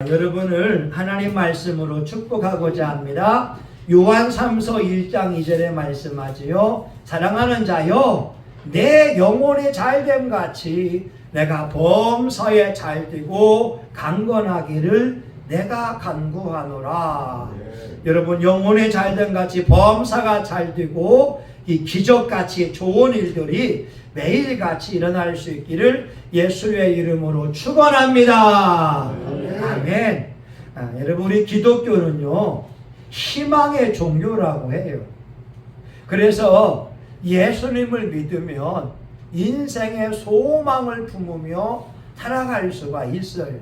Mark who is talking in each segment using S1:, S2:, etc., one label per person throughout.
S1: 여러분을 하나님 말씀으로 축복하고자 합니다. 요한 3서 1장 2절에 말씀하지요. 사랑하는 자여, 내 영혼이 잘됨 같이 내가 범사에 잘되고 강건하기를 내가 간구하노라. 여러분, 영혼이 잘됨 같이 범사가 잘되고 이 기적같이 좋은 일들이 매일같이 일어날 수 있기를 예수의 이름으로 축원합니다. 아멘. 여러분, 우리 기독교는요, 희망의 종교라고 해요. 그래서 예수님을 믿으면 인생의 소망을 품으며 살아갈 수가 있어요.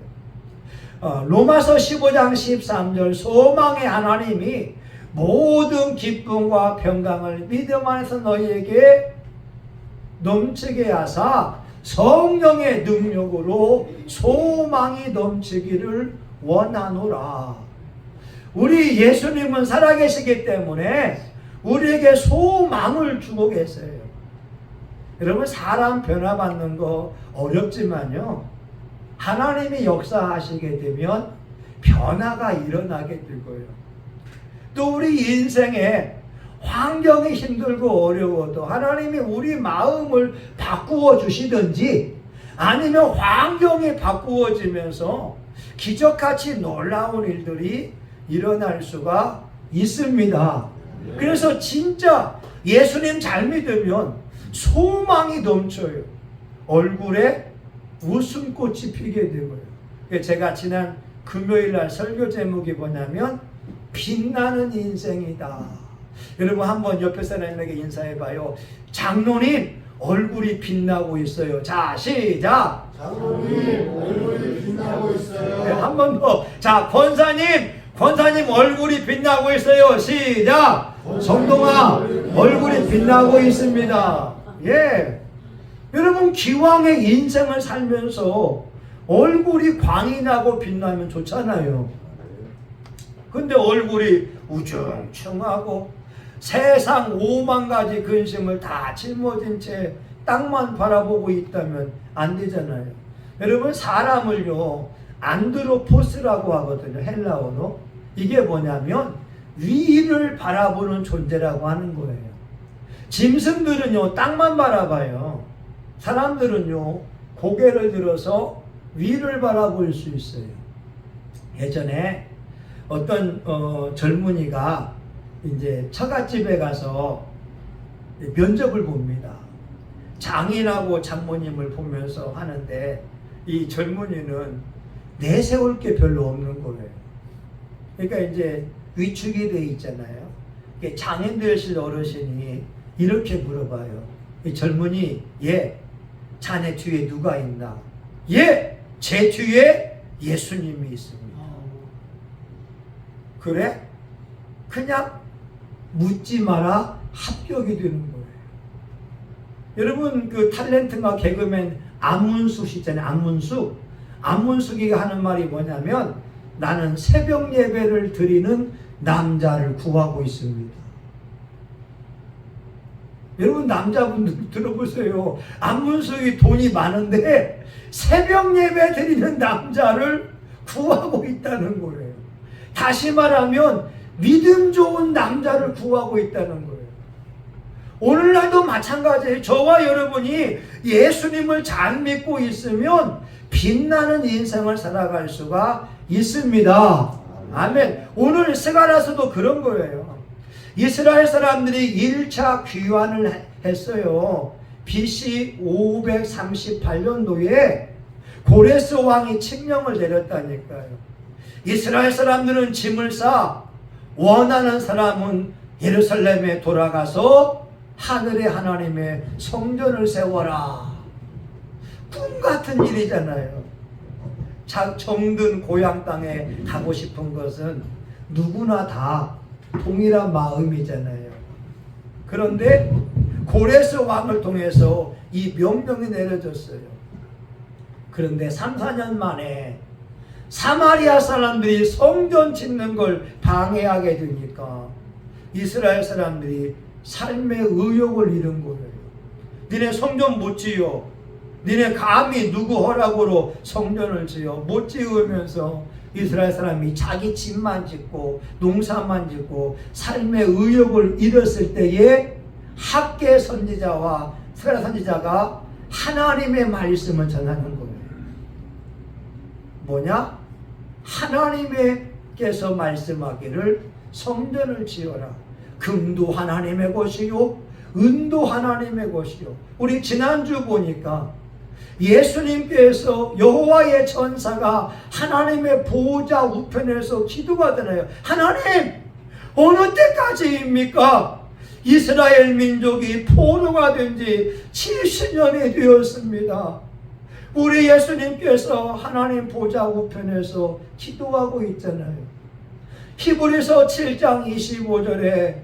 S1: 로마서 15장 13절, 소망의 하나님이 모든 기쁨과 평강을 믿음 안에서 너희에게 넘치게 하사 성령의 능력으로 소망이 넘치기를 원하노라. 우리 예수님은 살아계시기 때문에 우리에게 소망을 주고 계세요. 여러분, 사람 변화받는 거 어렵지만요, 하나님이 역사하시게 되면 변화가 일어나게 되고요. 또 우리 인생에 환경이 힘들고 어려워도 하나님이 우리 마음을 바꾸어 주시든지 아니면 환경이 바꾸어지면서 기적같이 놀라운 일들이 일어날 수가 있습니다. 그래서 진짜 예수님 잘 믿으면 소망이 넘쳐요. 얼굴에 웃음꽃이 피게 되고요. 제가 지난 금요일날 설교 제목이 뭐냐면 빛나는 인생이다. 여러분, 한번 옆에 사람에게 인사해봐요. 장로님 얼굴이 빛나고 있어요. 자, 시작.
S2: 장로님 얼굴이 빛나고 있어요.
S1: 네, 한 번 더. 자, 권사님 얼굴이 빛나고 있어요. 시작. 성동아 얼굴이 빛나고 있습니다. 예. 여러분, 기왕의 인생을 살면서 얼굴이 광이 나고 빛나면 좋잖아요. 근데 얼굴이 우중충하고 세상 5만 가지 근심을 다 짊어진 채 땅만 바라보고 있다면 안 되잖아요. 여러분, 사람을요, 안드로포스라고 하거든요. 헬라어로. 이게 뭐냐면 위를 바라보는 존재라고 하는 거예요. 짐승들은요, 땅만 바라봐요. 사람들은요, 고개를 들어서 위를 바라볼 수 있어요. 예전에 어떤 젊은이가 이제 처갓집에 가서 면접을 봅니다. 장인하고 장모님을 보면서 하는데 이 젊은이는 내세울 게 별로 없는 거예요. 그러니까 이제 위축이 돼 있잖아요. 장인 되실 어르신이 이렇게 물어봐요. 이 젊은이, 예, 자네 뒤에 누가 있나? 예, 제 뒤에 예수님이 있습니다. 그래? 그냥 묻지 마라 합격이 되는 거예요. 여러분, 그 탤런트가 개그맨 안문숙 있잖아요. 안문숙이 하는 말이 뭐냐면 나는 새벽 예배를 드리는 남자를 구하고 있습니다. 여러분, 남자분들 들어보세요. 안문숙이 돈이 많은데 새벽 예배 드리는 남자를 구하고 있다는 거예요. 다시 말하면 믿음 좋은 남자를 구하고 있다는 거예요. 오늘날도 마찬가지예요. 저와 여러분이 예수님을 잘 믿고 있으면 빛나는 인생을 살아갈 수가 있습니다. 아멘. 오늘 스가랴서도 그런 거예요. 이스라엘 사람들이 1차 귀환을 했어요. BC 538년도에 고레스 왕이 칙령을 내렸다니까요. 이스라엘 사람들은 짐을 싸 원하는 사람은 예루살렘에 돌아가서 하늘의 하나님의 성전을 세워라. 꿈 같은 일이잖아요. 정든 고향 땅에 가고 싶은 것은 누구나 다 동일한 마음이잖아요. 그런데 고레스 왕을 통해서 이 명령이 내려졌어요. 그런데 3, 4년 만에 사마리아 사람들이 성전 짓는 걸 방해하게 되니까 이스라엘 사람들이 삶의 의욕을 잃은 거예요. 니네 성전 못 지어. 니네 감히 누구 허락으로 성전을 지어. 못 지으면서 이스라엘 사람이 자기 집만 짓고 농사만 짓고 삶의 의욕을 잃었을 때에 학계 선지자와 스가랴 선지자가 하나님의 말씀을 전하는 거예요. 뭐냐? 하나님께서 말씀하기를 성전을 지어라. 금도 하나님의 것이요 은도 하나님의 것이요. 우리 지난주 보니까 예수님께서 여호와의 전사가 하나님의 보호자 우편에서 기도하잖아요. 하나님, 어느 때까지입니까? 이스라엘 민족이 포로가 된 지 70년이 되었습니다. 우리 예수님께서 하나님 보좌 우편에서 기도하고 있잖아요. 히브리서 7장 25절에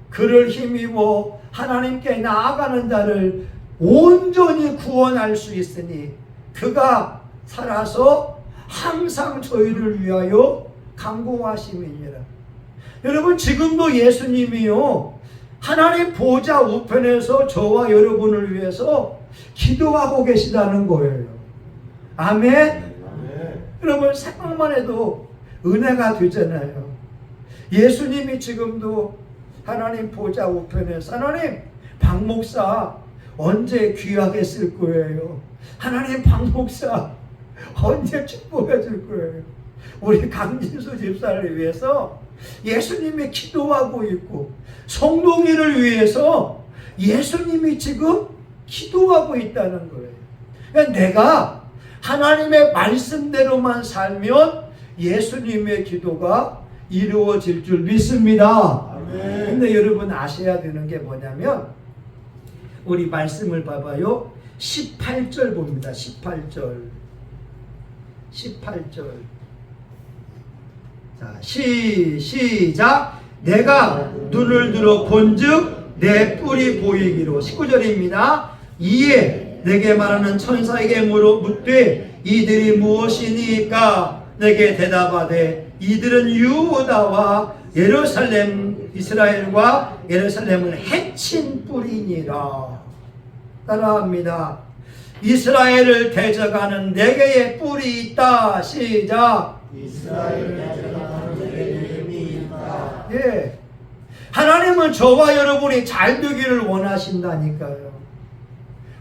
S1: 그를 힘입어 하나님께 나아가는 자를 온전히 구원할 수 있으니 그가 살아서 항상 저희를 위하여 간구하심이니라. 여러분, 지금도 예수님이요 하나님 보좌 우편에서 저와 여러분을 위해서 기도하고 계시다는 거예요. 아멘?
S2: 아멘.
S1: 여러분, 생각만 해도 은혜가 되잖아요. 예수님이 지금도 하나님 보좌 우편에서 하나님, 박 목사 언제 귀하게 쓸 거예요? 하나님, 박 목사 언제 축복해 줄 거예요? 우리 강진수 집사를 위해서 예수님이 기도하고 있고 성동이를 위해서 예수님이 지금 기도하고 있다는 거예요. 그러니까 내가 하나님의 말씀대로만 살면 예수님의 기도가 이루어질 줄 믿습니다.
S2: 아멘.
S1: 근데 여러분 아셔야 되는 게 뭐냐면 우리 말씀을 봐봐요. 18절 봅니다. 18절. 자, 시작. 내가 눈을 들어 본즉 내 뿔이 보이기로. 19절입니다. 이에 내게 말하는 천사에게 묻되 이들이 무엇이니까? 내게 대답하되 이들은 유다와 예루살렘, 이스라엘과 예루살렘을 해친 뿔이니라. 따라합니다. 이스라엘을 대적하는 네 개의 뿔이 있다. 시작.
S2: 이스라엘을 대적하는 네 개의 뿔이 있다.
S1: 예. 하나님은 저와 여러분이 잘 되기를 원하신다니까요.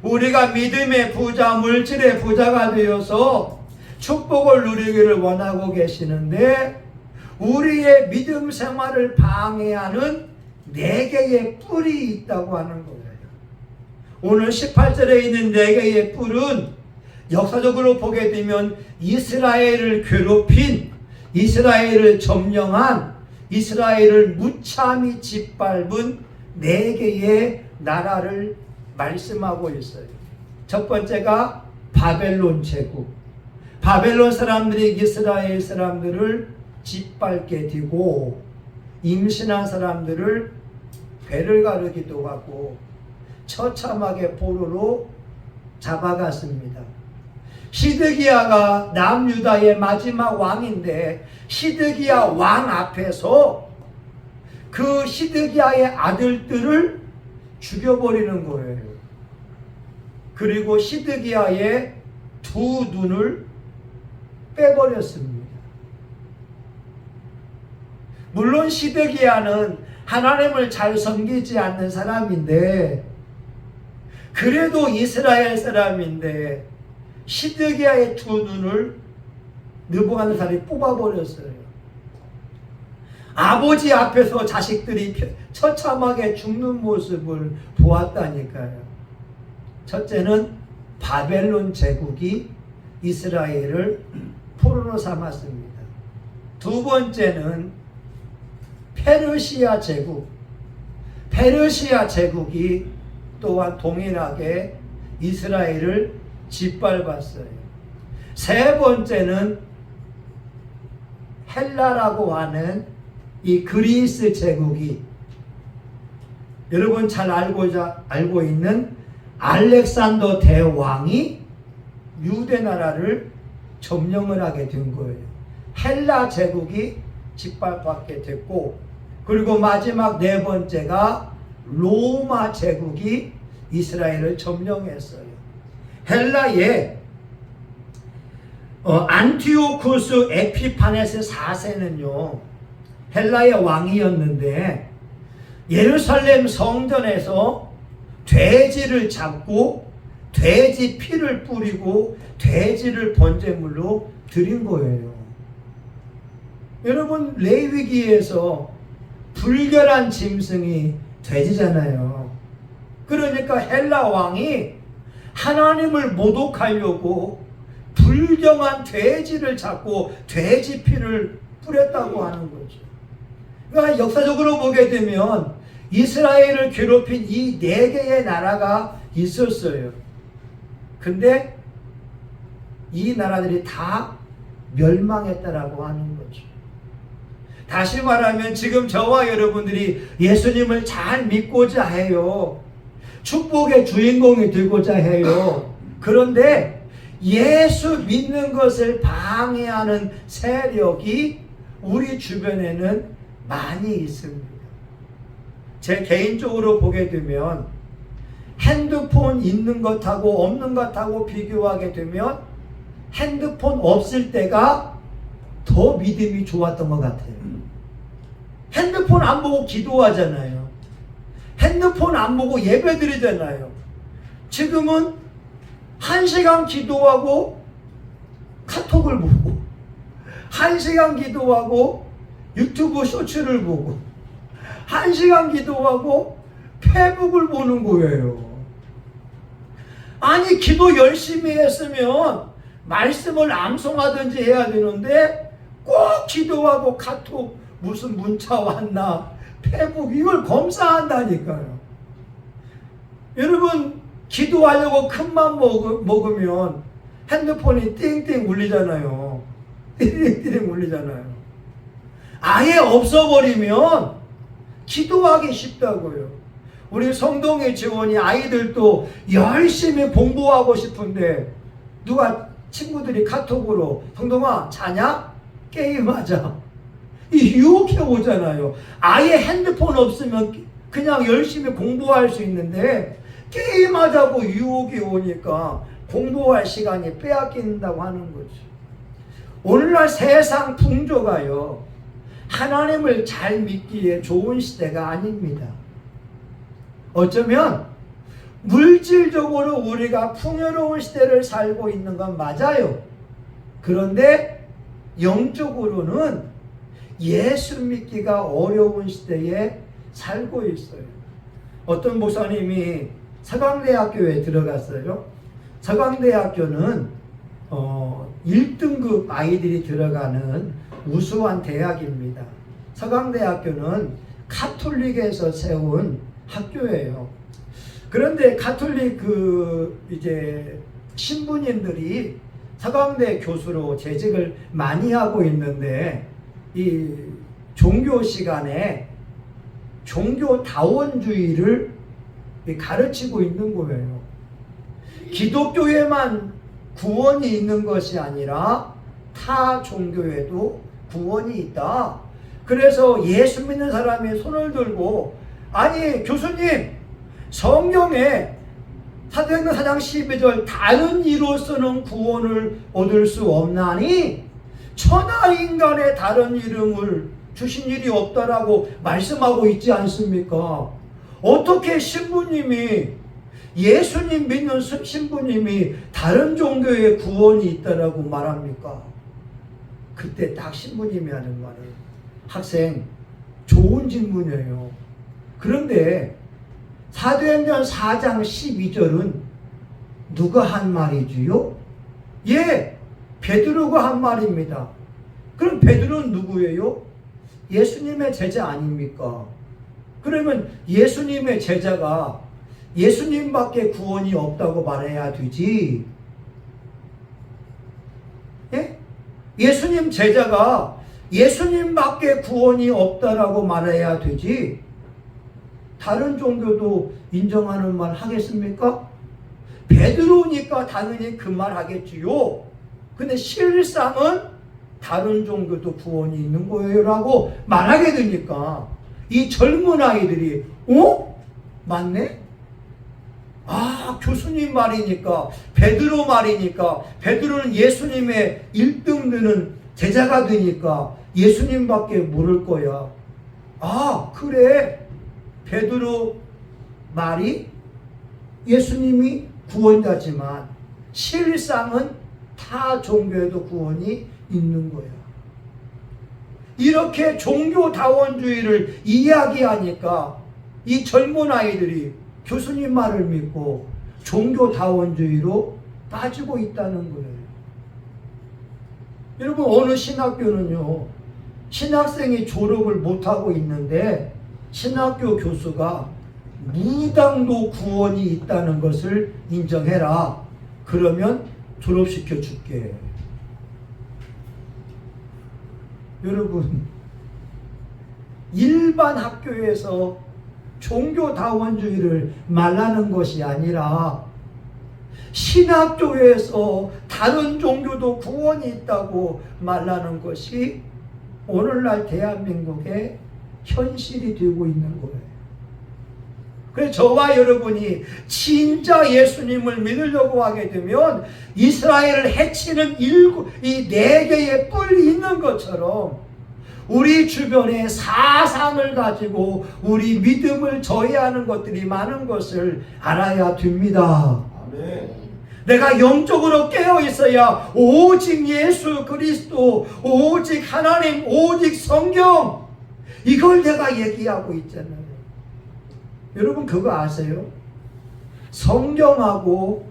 S1: 우리가 믿음의 부자, 물질의 부자가 되어서 축복을 누리기를 원하고 계시는데 우리의 믿음 생활을 방해하는 네 개의 뿔이 있다고 하는 거예요. 오늘 18절에 있는 네 개의 뿔은 역사적으로 보게 되면 이스라엘을 괴롭힌, 이스라엘을 점령한, 이스라엘을 무참히 짓밟은 네 개의 나라를 말씀하고 있어요. 첫 번째가 바벨론 제국. 바벨론 사람들이 이스라엘 사람들을 짓밟게 되고 임신한 사람들을 배를 가르기도 하고 처참하게 포로로 잡아갔습니다. 시드기야가 남유다의 마지막 왕인데 시드기야 왕 앞에서 그 시드기야의 아들들을 죽여버리는 거예요. 그리고 시드기야의 두 눈을 빼버렸습니다. 물론 시드기야는 하나님을 잘 섬기지 않는 사람인데 그래도 이스라엘 사람인데 시드기야의 두 눈을 느부갓네살이 뽑아버렸어요. 아버지 앞에서 자식들이 처참하게 죽는 모습을 보았다니까요. 첫째는 바벨론 제국이 이스라엘을 포로로 삼았습니다. 두 번째는 페르시아 제국. 페르시아 제국이 또한 동일하게 이스라엘을 짓밟았어요. 세 번째는 헬라라고 하는 이 그리스 제국이 여러분 잘 알고 있는 알렉산더 대왕이 유대 나라를 점령을 하게 된 거예요. 헬라 제국이 짓밟게 됐고 그리고 마지막 네 번째가 로마 제국이 이스라엘을 점령했어요. 헬라에 안티오쿠스 에피파네스 4세는요 헬라의 왕이었는데 예루살렘 성전에서 돼지를 잡고 돼지 피를 뿌리고 돼지를 번제물로 드린 거예요. 여러분 레위기에서 불결한 짐승이 돼지잖아요. 그러니까 헬라 왕이 하나님을 모독하려고 불경한 돼지를 잡고 돼지 피를 뿌렸다고 하는 거죠. 그러니까 역사적으로 보게 되면 이스라엘을 괴롭힌 이 4개의 나라가 있었어요. 근데 이 나라들이 다 멸망했다라고 하는 거죠. 다시 말하면 지금 저와 여러분들이 예수님을 잘 믿고자 해요. 축복의 주인공이 되고자 해요. 그런데 예수 믿는 것을 방해하는 세력이 우리 주변에는 많이 있습니다. 제 개인적으로 보게 되면 핸드폰 있는 것하고 없는 것하고 비교하게 되면 핸드폰 없을 때가 더 믿음이 좋았던 것 같아요. 핸드폰 안 보고 기도하잖아요. 핸드폰 안 보고 예배 드리잖아요. 지금은 1시간 기도하고 카톡을 보고 1시간 기도하고 유튜브 쇼츠를 보고 1시간 기도하고 페북을 보는 거예요. 아니 기도 열심히 했으면 말씀을 암송하든지 해야 되는데 꼭 기도하고 카톡 무슨 문자 왔나 페북 이걸 검사한다니까요. 여러분 기도하려고 큰맘 먹으면 핸드폰이 띵띵 울리잖아요. 띵띵 울리잖아요. 아예 없어버리면 기도하기 쉽다고요. 우리 성동의 지원이 아이들도 열심히 공부하고 싶은데 누가 친구들이 카톡으로 성동아 자냐? 게임하자. 이 유혹해 오잖아요. 아예 핸드폰 없으면 그냥 열심히 공부할 수 있는데 게임하자고 유혹이 오니까 공부할 시간이 빼앗긴다고 하는 거죠. 오늘날 세상 풍조가요 하나님을 잘 믿기에 좋은 시대가 아닙니다. 어쩌면 물질적으로 우리가 풍요로운 시대를 살고 있는 건 맞아요. 그런데 영적으로는 예수 믿기가 어려운 시대에 살고 있어요. 어떤 목사님이 서강대학교에 들어갔어요. 서강대학교는 1등급 아이들이 들어가는 우수한 대학입니다. 서강대학교는 가톨릭에서 세운 학교예요. 그런데 가톨릭 이제 신부님들이 서강대 교수로 재직을 많이 하고 있는데 이 종교 시간에 종교다원주의를 가르치고 있는 거예요. 기독교에만 구원이 있는 것이 아니라 타 종교에도 구원이 있다. 그래서 예수 믿는 사람이 손을 들고 아니 교수님 성경에 사도행전 4장 12절 다른 이로서는 구원을 얻을 수 없나니 천하인간의 다른 이름을 주신 일이 없다라고 말씀하고 있지 않습니까? 어떻게 신부님이 예수님 믿는 신부님이 다른 종교에 구원이 있다라고 말합니까? 그때 딱 신부님이 하는 말은 학생 좋은 질문이에요. 그런데 사도행전 4장 12절은 누가 한 말이지요? 예, 베드로가 한 말입니다. 그럼 베드로는 누구예요? 예수님의 제자 아닙니까? 그러면 예수님의 제자가 예수님밖에 구원이 없다고 말해야 되지. 예? 예수님 제자가 예수님밖에 구원이 없다라고 말해야 되지. 다른 종교도 인정하는 말 하겠습니까? 베드로니까 당연히 그 말 하겠지요. 근데 실상은 다른 종교도 구원이 있는 거예요 라고 말하게 되니까 이 젊은 아이들이 맞네? 교수님 말이니까, 베드로 말이니까, 베드로는 예수님의 1등 되는 제자가 되니까 예수님밖에 모를 거야. 그래. 베드로 말이 예수님이 구원자지만 실상은 타 종교에도 구원이 있는 거야. 이렇게 종교다원주의를 이야기하니까 이 젊은 아이들이 교수님 말을 믿고 종교다원주의로 빠지고 있다는 거예요. 여러분, 어느 신학교는요, 신학생이 졸업을 못하고 있는데 신학교 교수가 무당도 구원이 있다는 것을 인정해라. 그러면 졸업시켜 줄게. 여러분, 일반 학교에서 종교다원주의를 말하는 것이 아니라 신학교에서 다른 종교도 구원이 있다고 말하는 것이 오늘날 대한민국의 현실이 되고 있는 거예요. 그래서 저와 여러분이 진짜 예수님을 믿으려고 하게 되면 이스라엘을 해치는 이 4개의 뿔이 있는 것처럼 우리 주변에 사상을 가지고 우리 믿음을 저해하는 것들이 많은 것을 알아야 됩니다.
S2: 아멘.
S1: 내가 영적으로 깨어 있어야 오직 예수 그리스도, 오직 하나님, 오직 성경, 이걸 내가 얘기하고 있잖아요. 여러분, 그거 아세요? 성경하고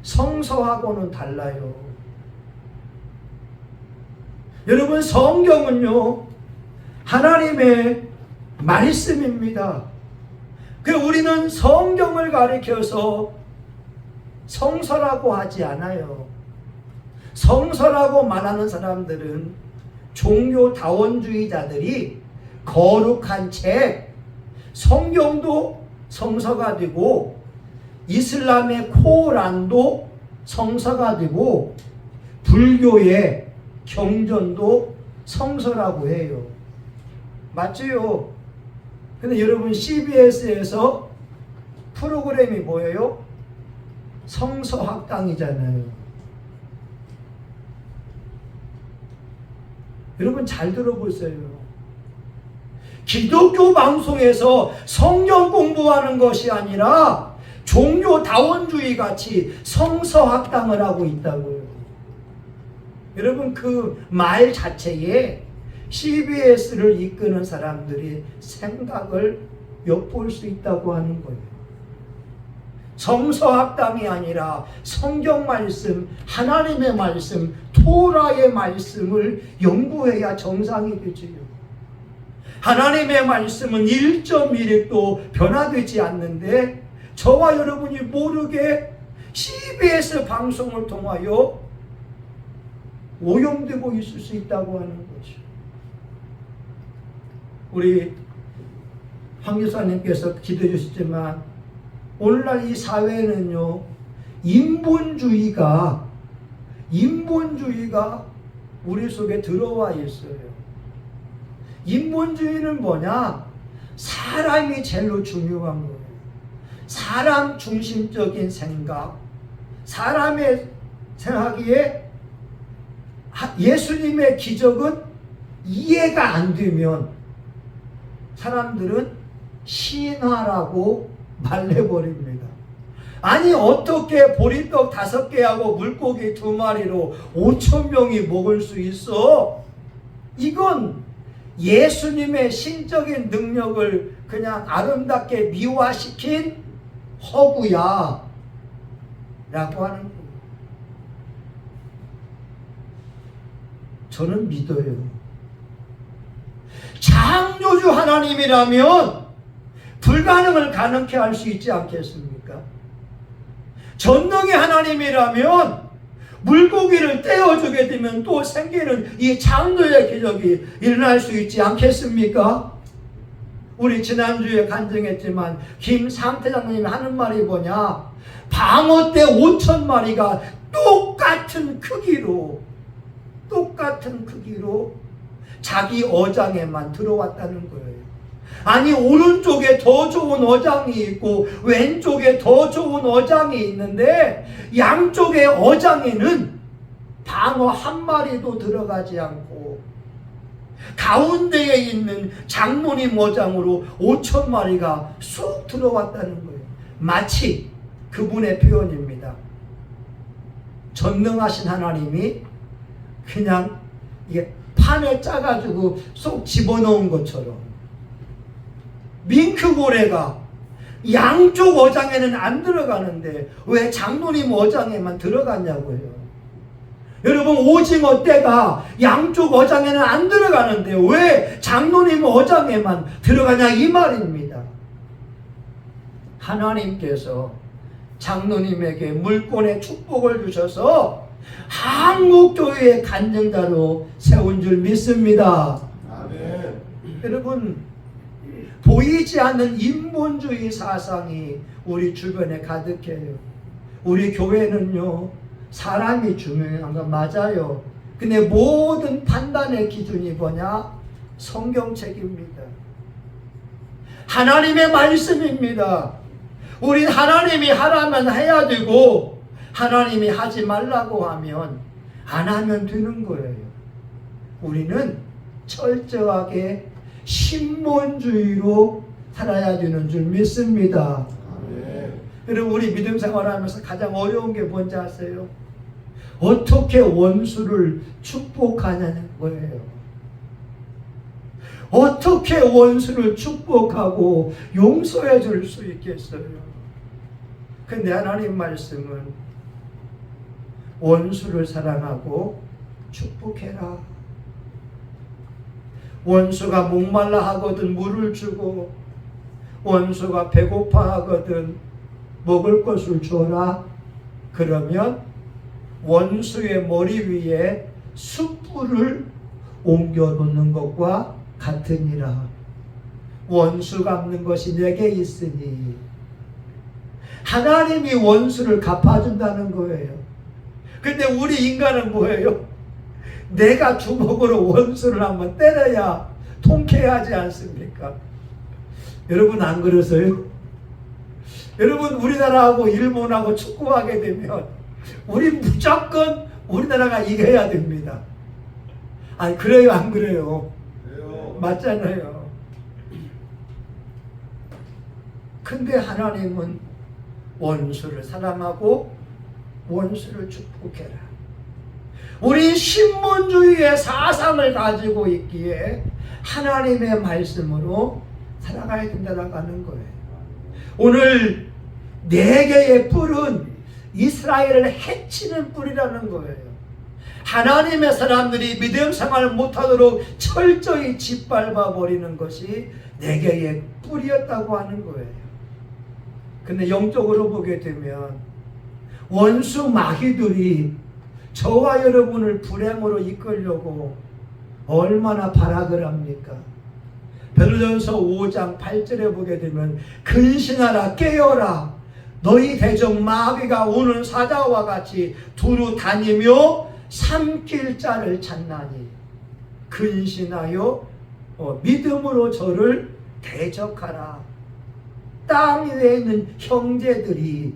S1: 성서하고는 달라요. 여러분, 성경은요, 하나님의 말씀입니다. 우리는 성경을 가리켜서 성서라고 하지 않아요. 성서라고 말하는 사람들은 종교다원주의자들이 거룩한 책, 성경도 성서가 되고 이슬람의 코란도 성서가 되고 불교의 경전도 성서라고 해요. 맞지요? 근데 여러분, CBS에서 프로그램이 뭐예요? 성서학당이잖아요. 여러분, 잘 들어보세요. 기독교 방송에서 성경 공부하는 것이 아니라 종교다원주의 같이 성서학당을 하고 있다고요. 여러분, 그 말 자체에 CBS를 이끄는 사람들이 생각을 엿볼 수 있다고 하는 거예요. 성서학당이 아니라 성경 말씀, 하나님의 말씀, 토라의 말씀을 연구해야 정상이 되지요. 하나님의 말씀은 1.1획도 변화되지 않는데 저와 여러분이 모르게 CBS 방송을 통하여 오염되고 있을 수 있다고 하는 거죠. 우리 황 교사님께서 기도해 주셨지만 오늘날 이 사회는요, 인본주의가 우리 속에 들어와 있어요. 인본주의는 뭐냐? 사람이 제일 중요한 거예요. 사람 중심적인 생각, 사람의 생각에 예수님의 기적은 이해가 안 되면 사람들은 신화라고 말해버립니다. 아니, 어떻게 보리떡 5개하고 물고기 2마리로 5,000명이 먹을 수 있어? 이건 예수님의 신적인 능력을 그냥 아름답게 미화시킨 허구야 라고 하는 거예요. 저는 믿어요. 창조주 하나님이라면 불가능을 가능케 할 수 있지 않겠습니까? 전능의 하나님이라면 물고기를 떼어주게 되면 또 생기는 이 창조의 기적이 일어날 수 있지 않겠습니까? 우리 지난주에 간증했지만 김상태장님이 하는 말이 뭐냐? 방어떼 5,000마리가 똑같은 크기로 자기 어장에만 들어왔다는 거예요. 아니 오른쪽에 더 좋은 어장이 있고 왼쪽에 더 좋은 어장이 있는데 양쪽의 어장에는 방어 한 마리도 들어가지 않고 가운데에 있는 장로님 어장으로 5천 마리가 쑥 들어왔다는 거예요. 마치 그분의 표현입니다. 전능하신 하나님이 그냥 이게 판에 짜가지고 쏙 집어넣은 것처럼 밍크고래가 양쪽 어장에는 안 들어가는데 왜 장로님 어장에만 들어갔냐고요. 여러분 오징어 떼가 양쪽 어장에는 안 들어가는데 왜 장로님 어장에만 들어가냐 이 말입니다. 하나님께서 장로님에게 물권의 축복을 주셔서 한국교회의 간증자로 세운 줄 믿습니다.
S2: 아멘.
S1: 여러분 보이지 않는 인본주의 사상이 우리 주변에 가득해요. 우리 교회는요 사람이 중요한 건 맞아요. 근데 모든 판단의 기준이 뭐냐? 성경책입니다. 하나님의 말씀입니다. 우린 하나님이 하라면 해야 되고 하나님이 하지 말라고 하면 안 하면 되는 거예요. 우리는 철저하게 신본주의로 살아야 되는 줄 믿습니다.
S2: 아멘.
S1: 여러분 우리 믿음 생활하면서 가장 어려운 게 뭔지 아세요? 어떻게 원수를 축복하냐는 거예요. 어떻게 원수를 축복하고 용서해 줄 수 있겠어요? 근데 하나님 말씀은 원수를 사랑하고 축복해라. 원수가 목말라 하거든 물을 주고 원수가 배고파 하거든 먹을 것을 줘라. 그러면 원수의 머리 위에 숯불을 옮겨 놓는 것과 같으니라. 원수 갚는 것이 내게 있으니 하나님이 원수를 갚아준다는 거예요. 근데 우리 인간은 뭐예요? 내가 주먹으로 원수를 한번 때려야 통쾌하지 않습니까? 여러분 안 그러세요? 여러분 우리나라하고 일본하고 축구하게 되면 우리 무조건 우리나라가 이겨야 됩니다. 아니 그래요 안 그래요?
S2: 그래요.
S1: 맞잖아요. 근데 하나님은 원수를 사랑하고 원수를 축복해라. 우리 신본주의의 사상을 가지고 있기에 하나님의 말씀으로 살아가야 된다고 하는 거예요. 오늘 4개의 뿔은 이스라엘을 해치는 뿔이라는 거예요. 하나님의 사람들이 믿음 생활을 못하도록 철저히 짓밟아 버리는 것이 4개의 뿔이었다고 하는 거예요. 근데 영적으로 보게 되면 원수 마귀들이 저와 여러분을 불행으로 이끌려고 얼마나 발악을 합니까? 베드로전서 5장 8절에 보게 되면 근신하라 깨어라 너희 대적 마귀가 오는 사자와 같이 두루 다니며 삼킬 자를 찾나니 근신하여 믿음으로 저를 대적하라. 땅 위에 있는 형제들이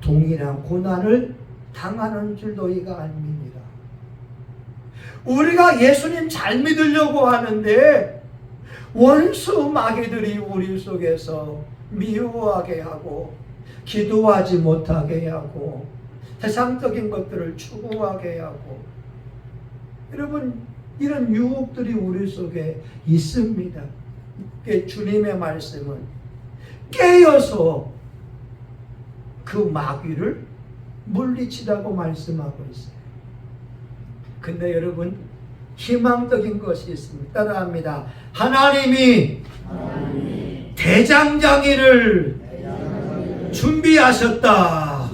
S1: 동일한 고난을 당하는 줄 너희가 알미니라. 우리가 예수님 잘 믿으려고 하는데 원수 마귀들이 우리 속에서 미워하게 하고 기도하지 못하게 하고 세상적인 것들을 추구하게 하고 여러분 이런 유혹들이 우리 속에 있습니다. 주님의 말씀은 깨어서 그 마귀를 물리치라고 말씀하고 있어요. 근데 여러분 희망적인 것이 있습니다. 따라합니다. 하나님이 대장장이를 준비하셨다.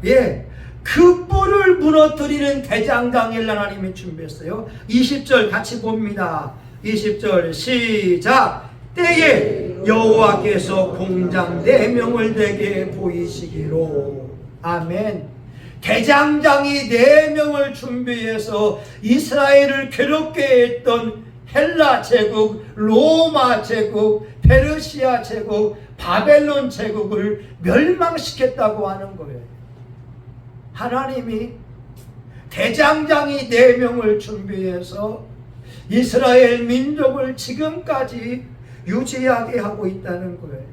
S1: 예, 그 뿔을 무너뜨리는 대장장이를 하나님이 준비했어요. 20절 같이 봅니다. 20절 시작. 때에 여호와께서 공장 4명을 내게 보이시기로. 아멘. 대장장이 4명을 준비해서 이스라엘을 괴롭게 했던 헬라 제국, 로마 제국, 페르시아 제국, 바벨론 제국을 멸망시켰다고 하는 거예요. 하나님이 대장장이 4명을 준비해서 이스라엘 민족을 지금까지 유지하게 하고 있다는 거예요.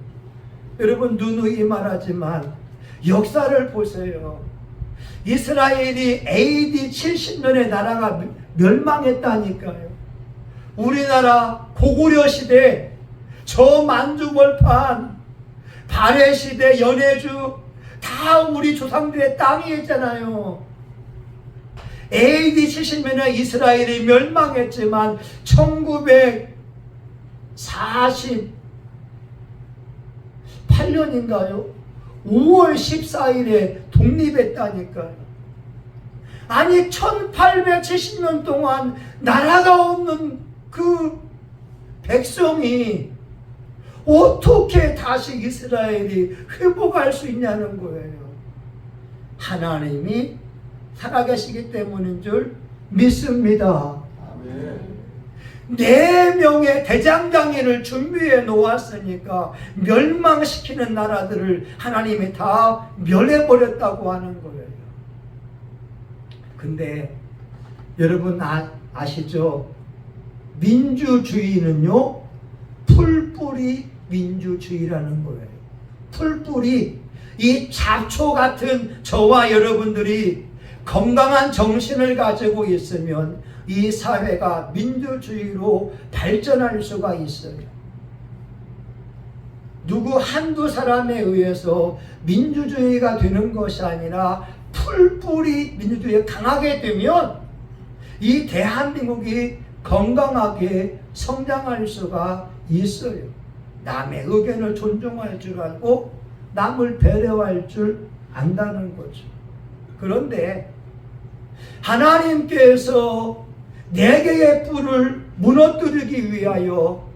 S1: 여러분, 누누이 말하지만 역사를 보세요. 이스라엘이 AD 70년에 나라가 멸망했다니까요. 우리나라 고구려 시대, 저 만주벌판, 발해 시대, 연해주 다 우리 조상들의 땅이었잖아요. AD 70년에 이스라엘이 멸망했지만 1948년인가요? 5월 14일에 독립했다니까요. 아니 1870년 동안 나라가 없는 그 백성이 어떻게 다시 이스라엘이 회복할 수 있냐는 거예요. 하나님이 살아계시기 때문인 줄 믿습니다.
S2: 아멘.
S1: 4명의 대장장이를 준비해 놓았으니까 멸망시키는 나라들을 하나님이 다 멸해버렸다고 하는 거예요. 근데 여러분 아시죠? 민주주의는요, 풀뿌리 민주주의라는 거예요. 풀뿌리, 이 잡초 같은 저와 여러분들이 건강한 정신을 가지고 있으면 이 사회가 민주주의로 발전할 수가 있어요. 누구 한두 사람에 의해서 민주주의가 되는 것이 아니라 풀뿌리 민주주의가 강하게 되면 이 대한민국이 건강하게 성장할 수가 있어요. 남의 의견을 존중할 줄 알고 남을 배려할 줄 안다는 거죠. 그런데 하나님께서 4개의 뿔을 무너뜨리기 위하여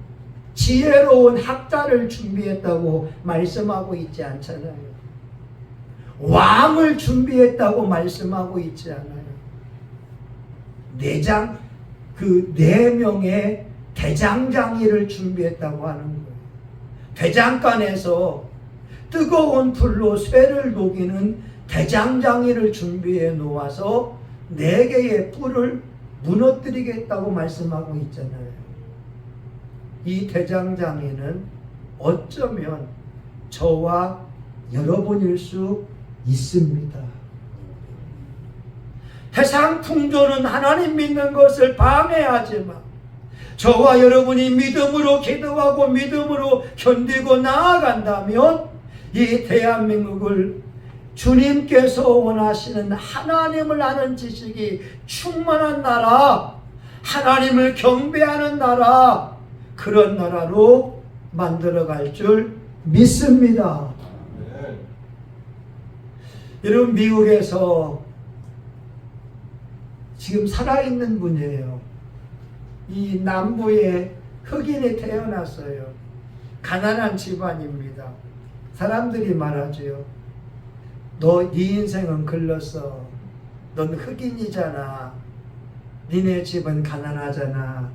S1: 지혜로운 학자를 준비했다고 말씀하고 있지 않잖아요. 왕을 준비했다고 말씀하고 있지 않아요. 4명의 대장장이를 준비했다고 하는 거예요. 대장간에서 뜨거운 불로 쇠를 녹이는 대장장이를 준비해 놓아서 4개의 뿔을 무너뜨리겠다고 말씀하고 있잖아요. 이 대장장이는 어쩌면 저와 여러분일 수 있습니다. 세상 풍조는 하나님 믿는 것을 방해하지만 저와 여러분이 믿음으로 기도하고 믿음으로 견디고 나아간다면 이 대한민국을 주님께서 원하시는 하나님을 아는 지식이 충만한 나라, 하나님을 경배하는 나라, 그런 나라로 만들어갈 줄 믿습니다. 여러분, 미국에서 지금 살아있는 분이에요. 이 남부에 흑인이 태어났어요. 가난한 집안입니다. 사람들이 말하죠. 네 인생은 글렀어. 넌 흑인이잖아. 니네 집은 가난하잖아.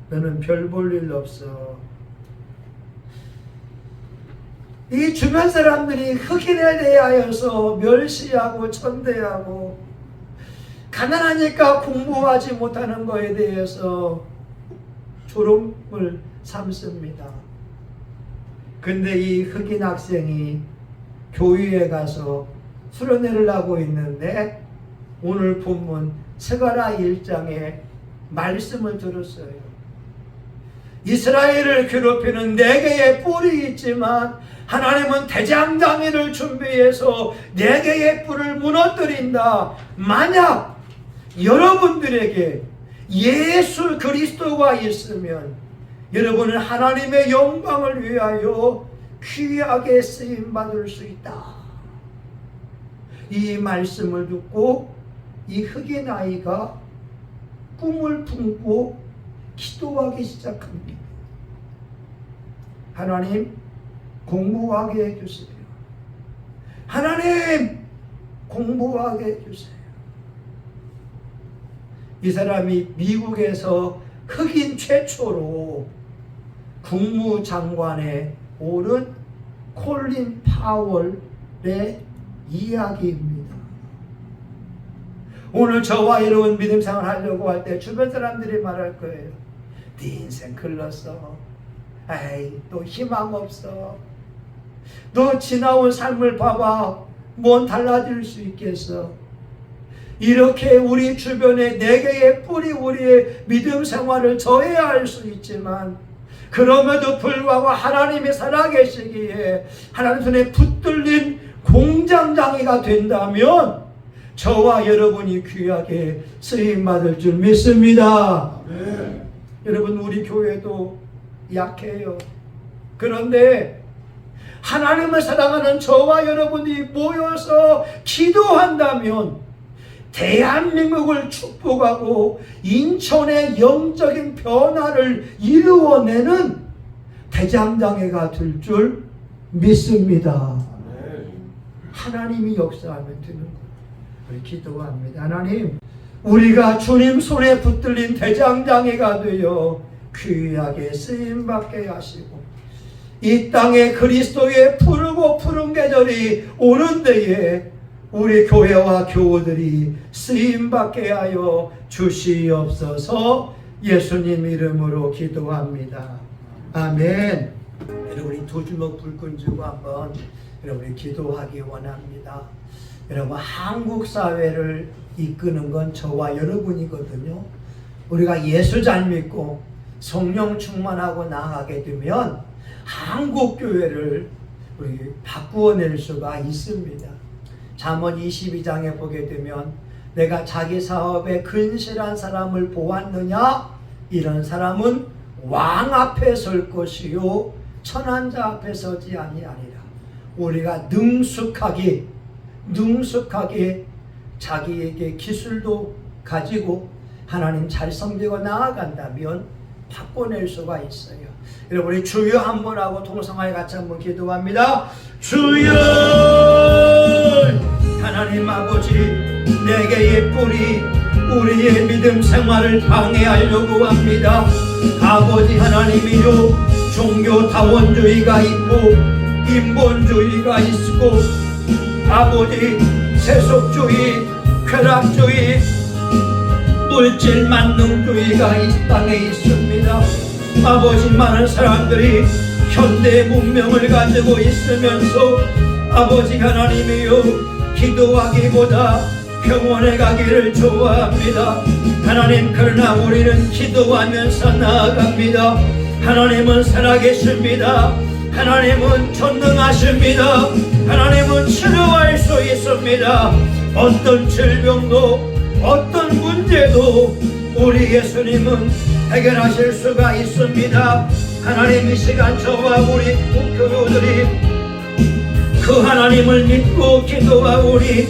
S1: 너는 별 볼 일 없어. 이 주변 사람들이 흑인에 대하여서 멸시하고 천대하고 가난하니까 공부하지 못하는 것에 대해서 조롱을 삼습니다. 근데 이 흑인 학생이 교회에 가서 수련회를 하고 있는데 오늘 본문 스가랴 1장에 말씀을 들었어요. 이스라엘을 괴롭히는 4개의 뿔이 있지만 하나님은 대장장이를 준비해서 4개의 뿔을 무너뜨린다. 만약 여러분들에게 예수 그리스도가 있으면 여러분은 하나님의 영광을 위하여 귀하게 쓰임받을 수 있다. 이 말씀을 듣고 이 흑인 아이가 꿈을 품고 기도하기 시작합니다. 하나님, 공부하게 해주세요. 하나님, 공부하게 해주세요. 이 사람이 미국에서 흑인 최초로 국무장관에 오른 콜린 파월의 이야기입니다. 오늘 저와 여러분 믿음 생활 하려고 할 때 주변 사람들이 말할 거예요. 네 인생 글렀어. 에이, 또 희망 없어. 너 지나온 삶을 봐봐. 뭔 달라질 수 있겠어. 이렇게 우리 주변에 네 개의 뿌리 우리의 믿음 생활을 저해야 할 수 있지만, 그럼에도 불구하고 하나님이 살아계시기에 하나님 손에 붙들린 공장장이가 된다면 저와 여러분이 귀하게 쓰임받을 줄 믿습니다.
S2: 네.
S1: 여러분, 우리 교회도 약해요. 그런데 하나님을 사랑하는 저와 여러분이 모여서 기도한다면 대한민국을 축복하고 인천의 영적인 변화를 이루어내는 대장장애가 될 줄 믿습니다. 하나님이 역사하면 되는 거예요. 우리 기도합니다. 하나님, 우리가 주님 손에 붙들린 대장장애가 되어 귀하게 쓰임받게 하시고 이 땅에 그리스도의 푸르고 푸른 계절이 오는 데에 우리 교회와 교우들이 쓰임받게 하여 주시옵소서. 예수님 이름으로 기도합니다. 아멘. 여러분, 우리 두 주먹 불끈 쥐고 한번 여러분이 기도하기 원합니다. 여러분, 한국 사회를 이끄는 건 저와 여러분이거든요. 우리가 예수 잘 믿고 성령 충만하고 나아가게 되면 한국 교회를 우리 바꾸어낼 수가 있습니다. 잠언 22장에 보게 되면 내가 자기 사업에 근실한 사람을 보았느냐? 이런 사람은 왕 앞에 설 것이요 천한 자 앞에 서지 아니하리라. 우리가 능숙하게 자기에게 기술도 가지고 하나님 잘 섬기고 나아간다면 바꿔낼 수가 있어요. 여러분이 주여 한번 하고 통성하여 같이 한번 기도합니다. 주여, 하나님 아버지, 네 개의 뿌리 우리의 믿음 생활을 방해하려고 합니다. 아버지 하나님이요, 종교다원주의가 있고 인본주의가 있고 아버지 세속주의, 쾌락주의, 물질 만능주의가 이 땅에 있습니다. 아버지, 많은 사람들이 현대 문명을 가지고 있으면서 아버지 하나님이요, 기도하기보다 병원에 가기를 좋아합니다. 하나님, 그러나 우리는 기도하면서 나아갑니다. 하나님은 살아계십니다. 하나님은 전능하십니다. 하나님은 치료할 수 있습니다. 어떤 질병도 어떤 문제도 우리 예수님은 해결하실 수가 있습니다. 하나님, 이 시간 저와 우리 교우들이 그 하나님을 믿고 기도하오니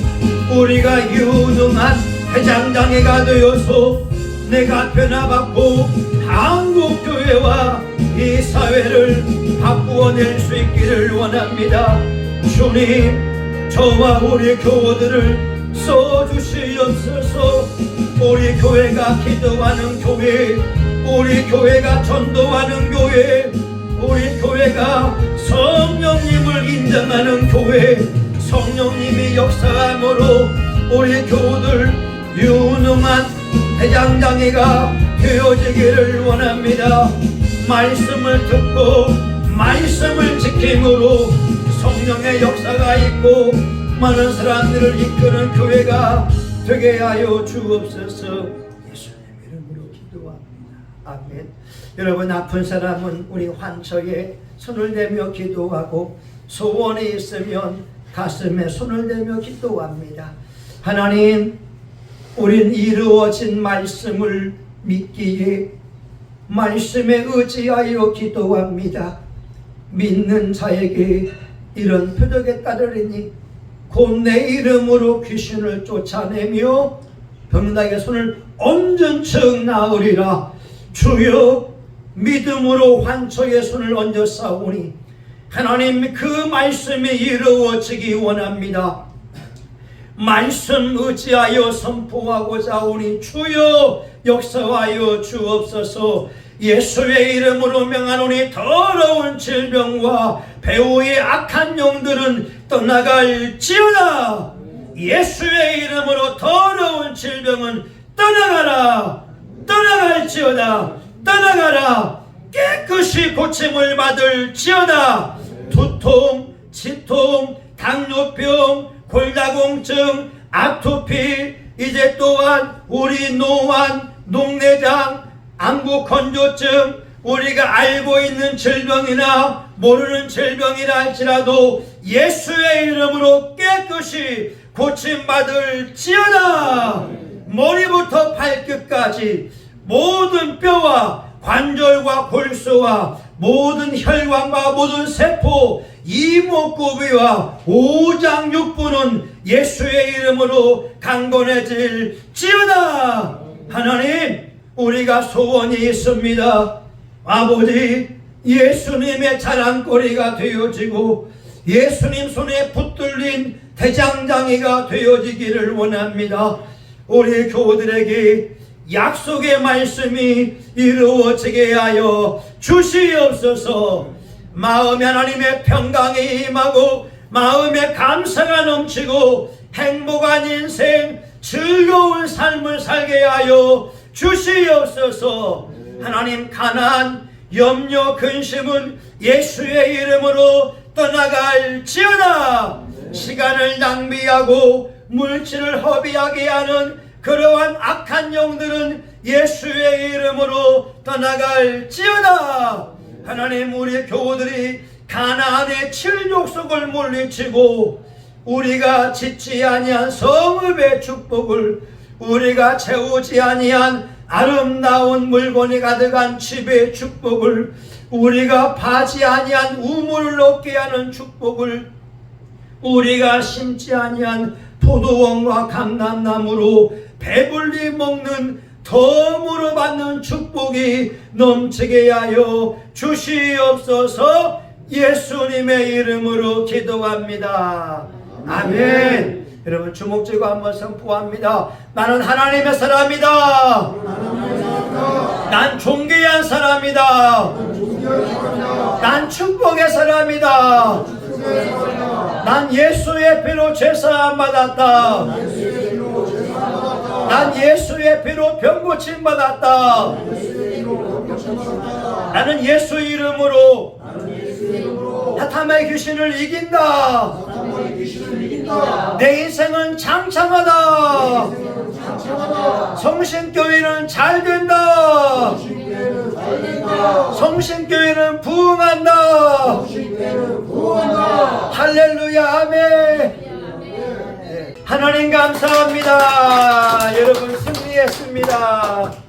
S1: 우리가 유능한 대장장애가 되어서 내가 변화받고 한국교회와 이 사회를 바꾸어낼 수 있기를 원합니다. 주님, 저와 우리 교우들을 써주시옵소서. 우리 교회가 기도하는 교회, 우리 교회가 전도하는 교회, 우리 교회가 성령님을 인정하는 교회, 성령님이 역사함으로 우리 교우들 유능한 대장장이가 되어지기를 원합니다. 말씀을 듣고 말씀을 지킴으로 성령의 역사가 있고 많은 사람들을 이끄는 교회가 되게 하여 주옵소서. 예수님 이름으로 기도합니다. 아멘. 여러분, 아픈 사람은 우리 환처에 손을 대며 기도하고 소원이 있으면 가슴에 손을 대며 기도합니다. 하나님, 우린 이루어진 말씀을 믿기에 말씀에 의지하여 기도합니다. 믿는 자에게 이런 표적에 따르리니 곧 내 이름으로 귀신을 쫓아내며 병나게 손을 얹은 척 나으리라. 주여, 믿음으로 환처에 손을 얹어 싸우니 하나님, 그 말씀이 이루어지기 원합니다. 말씀 의지하여 선포하고자 하오니 주여 역사하여 주옵소서. 예수의 이름으로 명하노니 더러운 질병과 배후의 악한 영들은 떠나갈지어다. 예수의 이름으로 더러운 질병은 떠나가라. 떠나갈지어다. 떠나가라. 깨끗이 고침을 받을지어다. 두통, 치통, 당뇨병, 골다공증, 아토피, 이제 또한 우리 노안, 녹내장, 안구 건조증, 우리가 알고 있는 질병이나 모르는 질병이라 할지라도 예수의 이름으로 깨끗이 고침받을지어다. 머리부터 발끝까지 모든 뼈와 관절과 골수와 모든 혈관과 모든 세포, 이목구비와 오장육부는 예수의 이름으로 강건해질지어다. 하나님, 우리가 소원이 있습니다. 아버지, 예수님의 자랑거리가 되어지고 예수님 손에 붙들린 대장장이가 되어지기를 원합니다. 우리 교우들에게 약속의 말씀이 이루어지게 하여 주시옵소서. 마음에 하나님의 평강이 임하고 마음에 감사가 넘치고 행복한 인생, 즐거운 삶을 살게 하여 주시옵소서. 하나님, 가난, 염려, 근심은 예수의 이름으로 떠나갈지어다. 시간을 낭비하고 물질을 허비하게 하는 그러한 악한 영들은 예수의 이름으로 떠나갈지어다. 하나님, 우리 교우들이 가나안의 칠족속을 물리치고 우리가 짓지 아니한 성읍의 축복을, 우리가 채우지 아니한 아름다운 물건이 가득한 집의 축복을, 우리가 파지 아니한 우물을 얻게 하는 축복을, 우리가 심지 아니한 포도원과 감람나무로 배불리 먹는 덤으로 받는 축복이 넘치게 하여 주시옵소서. 예수님의 이름으로 기도합니다. 아멘. 여러분, 주목지고 한번 선포합니다. 나는 하나님의 사람이다. 난 존귀한 사람이다. 난 축복의 사람이다. 난 예수의 피로 죄사함 받았다. 난 예수의 피로 병고침 받았다. 나는 예수 이름으로 사탄의 귀신을 이긴다. 내 인생은 창창하다. 성신교회는 잘 된다. 성신교회는 부흥한다. 할렐루야. 아멘. 하나님 감사합니다. 여러분 승리했습니다.